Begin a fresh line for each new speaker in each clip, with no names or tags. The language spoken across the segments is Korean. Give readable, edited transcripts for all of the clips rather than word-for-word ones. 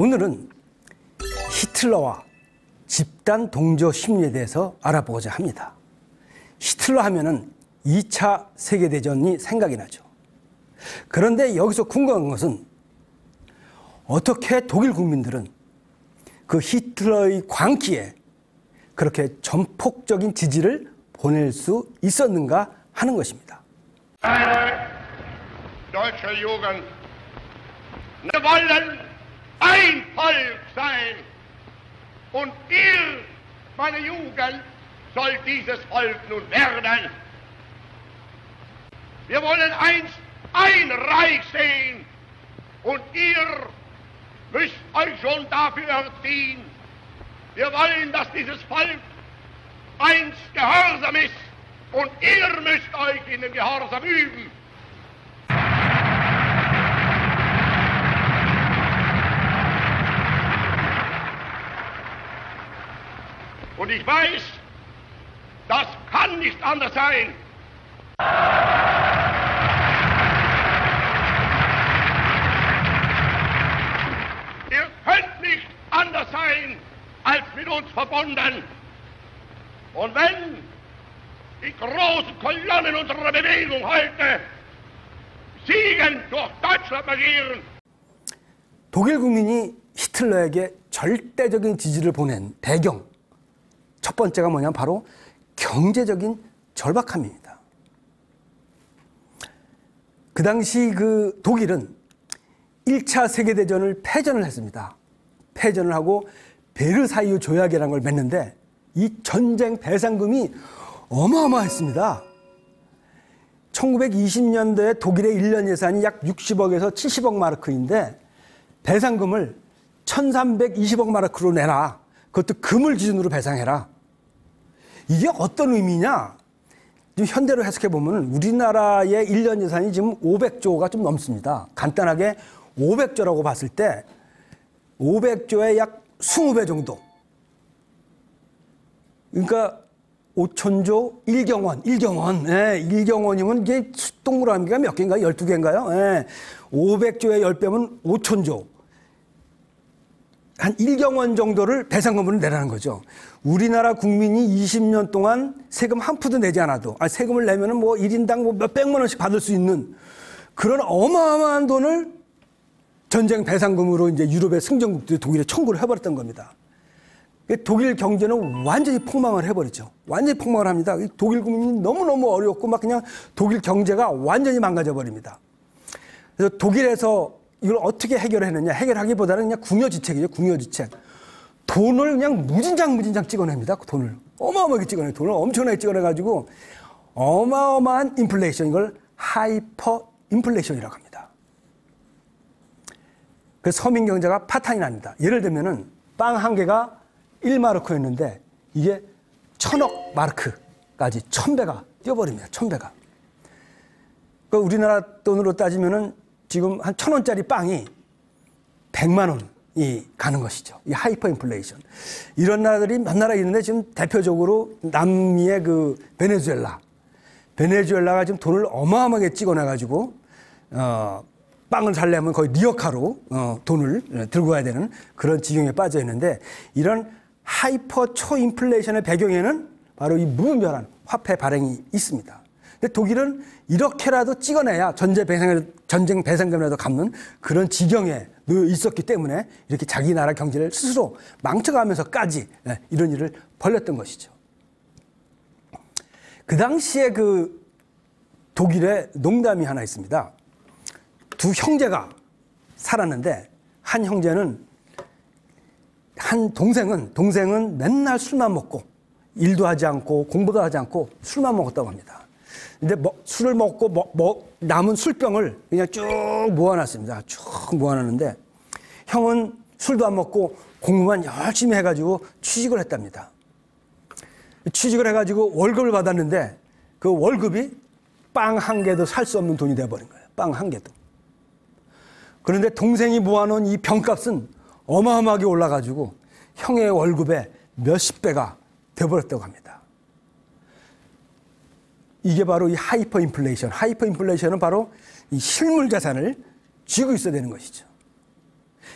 오늘은 히틀러와 집단 동조 심리에 대해서 알아보고자 합니다. 히틀러 하면은 2차 세계대전이 생각이 나죠. 그런데 여기서 궁금한 것은 어떻게 독일 국민들은 그 히틀러의 광기에 그렇게 전폭적인 지지를 보낼 수 있었는가 하는 것입니다.
Deutsche Jugend, wir wollen ein Volk sein und ihr, meine Jugend, soll dieses Volk nun werden. Wir wollen einst ein Reich sehen und ihr müsst euch schon dafür erziehen. Wir wollen, dass dieses Volk einst gehorsam ist und ihr müsst euch in den Gehorsam üben. Und ich weiß, das kann nicht anders sein. Ihr könnt nicht anders sein als mit uns verbunden. Und wenn die großen Kolonnen unserer Bewegung heute siegend durch Deutschland marschieren,
독일 국민이 히틀러에게 절대적인 지지를 보낸 배경, 첫 번째가 뭐냐면 바로 경제적인 절박함입니다. 그 당시 그 독일은 1차 세계대전을 패전을 했습니다. 패전을 하고 베르사유 조약이라는 걸 맺는데 이 전쟁 배상금이 어마어마했습니다. 1920년도에 독일의 1년 예산이 약 60억에서 70억 마르크인데 배상금을 1320억 마르크로 내라. 그것도 금을 기준으로 배상해라. 이게 어떤 의미냐? 현대로 해석해보면 우리나라의 1년 예산이 지금 500조가 좀 넘습니다. 간단하게 500조라고 봤을 때 500조의 약 20배 정도. 그러니까 5천조 1경원. 예, 1경원이면 이게 동그라미가 몇 개인가요? 12개인가요? 예, 500조의 10배면 5천조. 한 1경원 정도를 배상금으로 내라는 거죠. 우리나라 국민이 20년 동안 세금 한 푼도 내지 않아도, 세금을 내면은 뭐 1인당 뭐 몇백만 원씩 받을 수 있는 그런 어마어마한 돈을 전쟁 배상금으로 이제 유럽의 승전국들이 독일에 청구를 해버렸던 겁니다. 독일 경제는 완전히 폭망을 해버리죠. 완전히 폭망을 합니다. 독일 국민이 너무너무 어렵고 막 그냥 독일 경제가 완전히 망가져 버립니다. 그래서 독일에서 이걸 어떻게 해결했느냐. 해결하기보다는 그냥 궁여지책이죠. 궁여지책. 돈을 그냥 무진장 찍어냅니다. 그 돈을. 어마어마하게 찍어내요. 돈을 엄청나게 찍어내가지고 어마어마한 인플레이션. 이걸 하이퍼 인플레이션이라고 합니다. 그래서 서민 경제가 파탄이 납니다. 예를 들면은 빵 한 개가 1마르크였는데 이게 1000억 마르크까지 1000배가 뛰어버립니다. 1000배가. 그 우리나라 돈으로 따지면은 지금 한 1000원짜리 빵이 100만 원이 가는 것이죠. 이 하이퍼 인플레이션. 이런 나라들이 몇 나라 있는데 지금 대표적으로 남미의 그 베네수엘라가 지금 돈을 어마어마하게 찍어내가지고 빵을 살려면 거의 리어카로 돈을 들고 가야 되는 그런 지경에 빠져 있는데 이런 하이퍼 초인플레이션의 배경에는 바로 이 무분별한 화폐 발행이 있습니다. 근데 독일은 이렇게라도 찍어내야 전쟁 배상금이라도 갚는 그런 지경에 있었기 때문에 이렇게 자기 나라 경제를 스스로 망쳐가면서까지 이런 일을 벌였던 것이죠. 그 당시에 그 독일에 농담이 하나 있습니다. 두 형제가 살았는데 한 형제는 한 동생은 맨날 술만 먹고 일도 하지 않고 공부도 하지 않고 술만 먹었다고 합니다. 근데 술을 먹고 남은 술병을 그냥 쭉 모아놨습니다. 쭉 모아놨는데 형은 술도 안 먹고 공부만 열심히 해가지고 취직을 했답니다. 취직을 해가지고 월급을 받았는데 그 월급이 빵 한 개도 살 수 없는 돈이 돼버린 거예요. 빵 한 개도. 그런데 동생이 모아놓은 이 병값은 어마어마하게 올라가지고 형의 월급의 몇십 배가 돼버렸다고 합니다. 이게 바로 이 하이퍼 인플레이션. 하이퍼 인플레이션은 바로 이 실물 자산을 쥐고 있어야 되는 것이죠.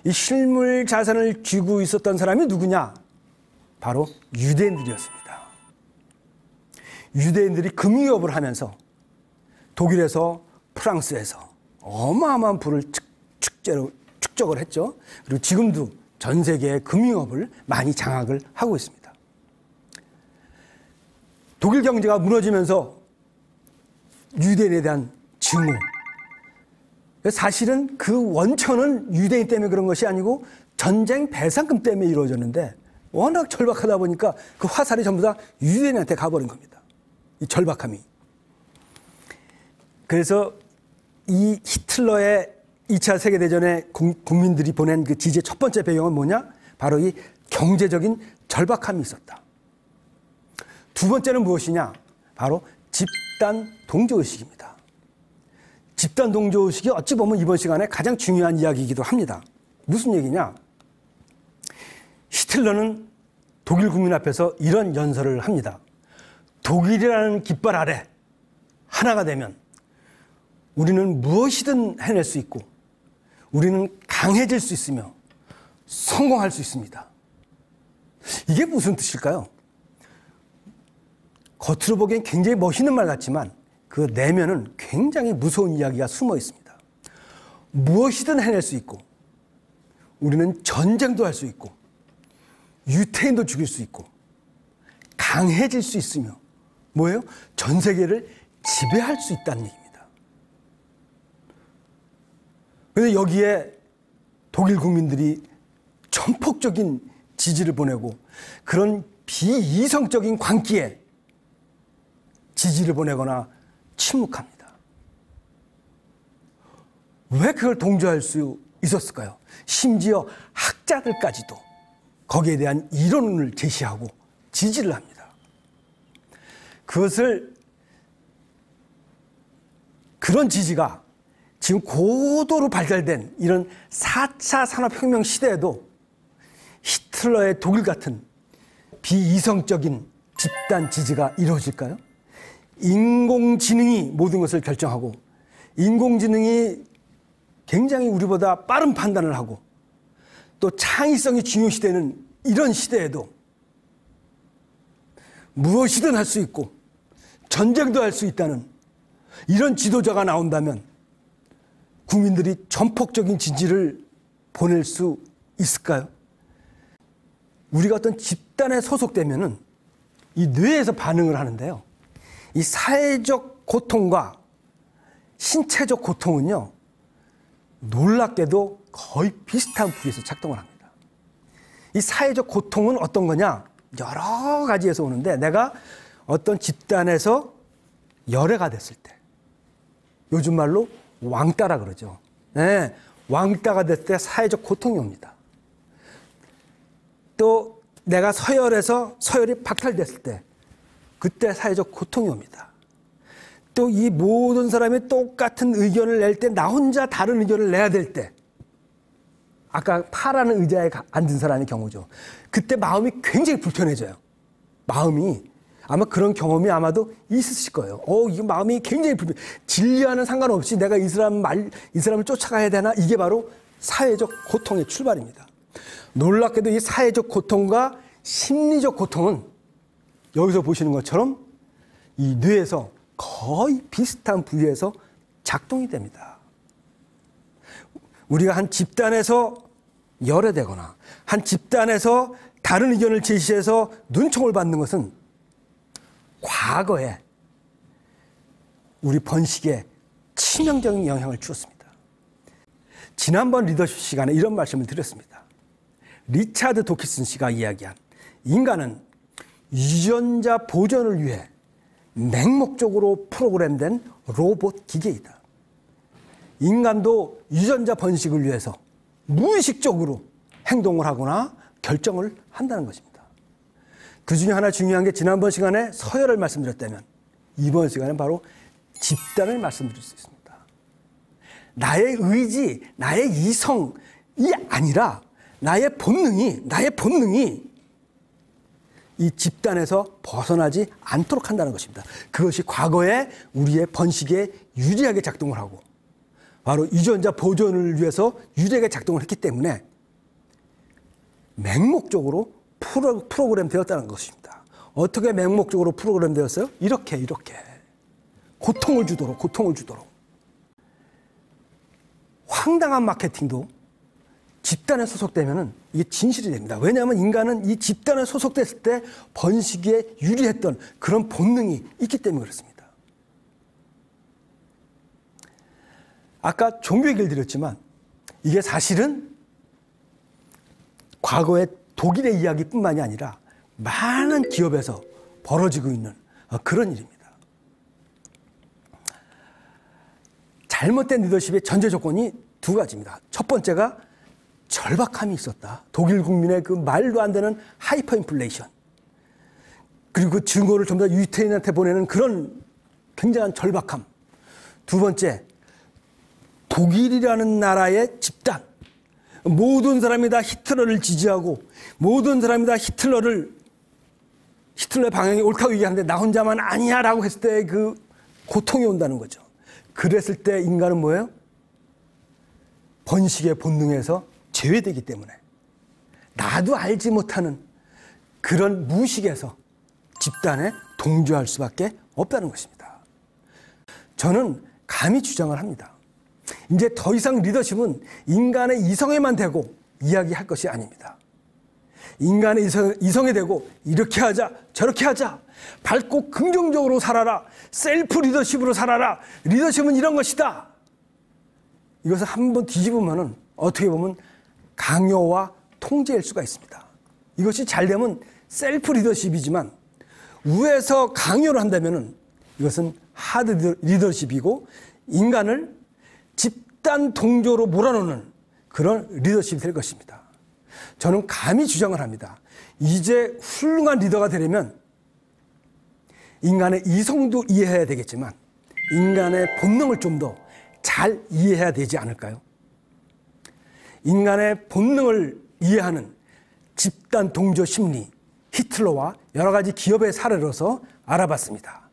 이 실물 자산을 쥐고 있었던 사람이 누구냐? 바로 유대인들이었습니다. 유대인들이 금유업을 하면서 독일에서 프랑스에서 어마어마한 부를 축적을 했죠. 그리고 지금도 전 세계의 금융업을 많이 장악을 하고 있습니다. 독일 경제가 무너지면서 유대인에 대한 증오. 사실은 그 원천은 유대인 때문에 그런 것이 아니고 전쟁 배상금 때문에 이루어졌는데 워낙 절박하다 보니까 그 화살이 전부 다 유대인한테 가버린 겁니다. 이 절박함이. 그래서 이 히틀러의 2차 세계대전에 국민들이 보낸 그 지지의 첫 번째 배경은 뭐냐? 바로 이 경제적인 절박함이 있었다. 두 번째는 무엇이냐? 바로 집단 동조의식입니다. 집단 동조의식이 어찌 보면 이번 시간에 가장 중요한 이야기이기도 합니다. 무슨 얘기냐? 히틀러는 독일 국민 앞에서 이런 연설을 합니다. 독일이라는 깃발 아래 하나가 되면 우리는 무엇이든 해낼 수 있고 우리는 강해질 수 있으며 성공할 수 있습니다. 이게 무슨 뜻일까요? 겉으로 보기엔 굉장히 멋있는 말 같지만 그 내면은 굉장히 무서운 이야기가 숨어 있습니다. 무엇이든 해낼 수 있고 우리는 전쟁도 할 수 있고 유태인도 죽일 수 있고 강해질 수 있으며 뭐예요? 전 세계를 지배할 수 있다는 얘기입니다. 그런데 여기에 독일 국민들이 전폭적인 지지를 보내고 그런 비이성적인 광기에 지지를 보내거나 침묵합니다. 왜 그걸 동조할 수 있었을까요? 심지어 학자들까지도 거기에 대한 이론을 제시하고 지지를 합니다. 그런 지지가 지금 고도로 발달된 이런 4차 산업혁명 시대에도 히틀러의 독일 같은 비이성적인 집단 지지가 이루어질까요? 인공지능이 모든 것을 결정하고 인공지능이 굉장히 우리보다 빠른 판단을 하고 또 창의성이 중요시되는 이런 시대에도 무엇이든 할 수 있고 전쟁도 할 수 있다는 이런 지도자가 나온다면 국민들이 전폭적인 지지를 보낼 수 있을까요? 우리가 어떤 집단에 소속되면은 이 뇌에서 반응을 하는데요. 이 사회적 고통과 신체적 고통은요, 놀랍게도 거의 비슷한 부위에서 작동을 합니다. 이 사회적 고통은 어떤 거냐? 여러 가지에서 오는데 내가 어떤 집단에서 열애가 됐을 때, 요즘 말로 왕따라 그러죠. 네, 왕따가 됐을 때 사회적 고통이 옵니다. 또 내가 서열에서 서열이 박탈됐을 때 그때 사회적 고통이 옵니다. 또 이 모든 사람이 똑같은 의견을 낼 때 나 혼자 다른 의견을 내야 될 때, 아까 파라는 의자에 앉은 사람의 경우죠. 그때 마음이 굉장히 불편해져요. 마음이 아마 그런 경험이 아마도 있으실 거예요. 이 마음이 굉장히 불편. 진리와는 상관없이 내가 이 사람을 쫓아가야 되나? 이게 바로 사회적 고통의 출발입니다. 놀랍게도 이 사회적 고통과 심리적 고통은 여기서 보시는 것처럼 이 뇌에서 거의 비슷한 부위에서 작동이 됩니다. 우리가 한 집단에서 열애되거나 한 집단에서 다른 의견을 제시해서 눈총을 받는 것은 과거에 우리 번식에 치명적인 영향을 주었습니다. 지난번 리더십 시간에 이런 말씀을 드렸습니다. 리차드 도키슨 씨가 이야기한 인간은 유전자 보존을 위해 맹목적으로 프로그램된 로봇 기계이다. 인간도 유전자 번식을 위해서 무의식적으로 행동을 하거나 결정을 한다는 것입니다. 그 중에 하나 중요한 게 지난번 시간에 서열을 말씀드렸다면 이번 시간은 바로 집단을 말씀드릴 수 있습니다. 나의 의지, 나의 이성이 아니라 나의 본능이 이 집단에서 벗어나지 않도록 한다는 것입니다. 그것이 과거에 우리의 번식에 유리하게 작동을 하고 바로 유전자 보존을 위해서 유리하게 작동을 했기 때문에 맹목적으로 프로그램 되었다는 것입니다. 어떻게 맹목적으로 프로그램 되었어요? 이렇게 고통을 주도록. 황당한 마케팅도 집단에 소속되면은 이게 진실이 됩니다. 왜냐하면 인간은 이 집단에 소속됐을 때 번식에 유리했던 그런 본능이 있기 때문에 그렇습니다. 아까 종교 얘기를 드렸지만 이게 사실은 과거의 독일의 이야기뿐만이 아니라 많은 기업에서 벌어지고 있는 그런 일입니다. 잘못된 리더십의 전제 조건이 두 가지입니다. 첫 번째가 절박함이 있었다. 독일 국민의 그 말도 안 되는 하이퍼 인플레이션. 그리고 그 증거를 전부 다 유태인한테 보내는 그런 굉장한 절박함. 두 번째, 독일이라는 나라의 집단. 모든 사람이 다 히틀러를 지지하고 모든 사람이 다 히틀러의 방향이 옳다고 얘기하는데 나 혼자만 아니야 라고 했을 때 그 고통이 온다는 거죠. 그랬을 때 인간은 뭐예요? 번식의 본능에서 제외되기 때문에 나도 알지 못하는 그런 무식에서 집단에 동조할 수밖에 없다는 것입니다. 저는 감히 주장을 합니다. 이제 더 이상 리더십은 인간의 이성에만 대고 이야기할 것이 아닙니다. 인간의 이성에 대고 이렇게 하자 저렇게 하자, 밝고 긍정적으로 살아라, 셀프 리더십으로 살아라, 리더십은 이런 것이다. 이것을 한번 뒤집으면 어떻게 보면 강요와 통제일 수가 있습니다. 이것이 잘 되면 셀프 리더십이지만 위에서 강요를 한다면 이것은 하드 리더십이고 인간을 집단 동조로 몰아넣는 그런 리더십이 될 것입니다. 저는 감히 주장을 합니다. 이제 훌륭한 리더가 되려면 인간의 이성도 이해해야 되겠지만 인간의 본능을 좀 더 잘 이해해야 되지 않을까요? 인간의 본능을 이해하는 집단 동조 심리, 히틀러와 여러 가지 기업의 사례로서 알아봤습니다.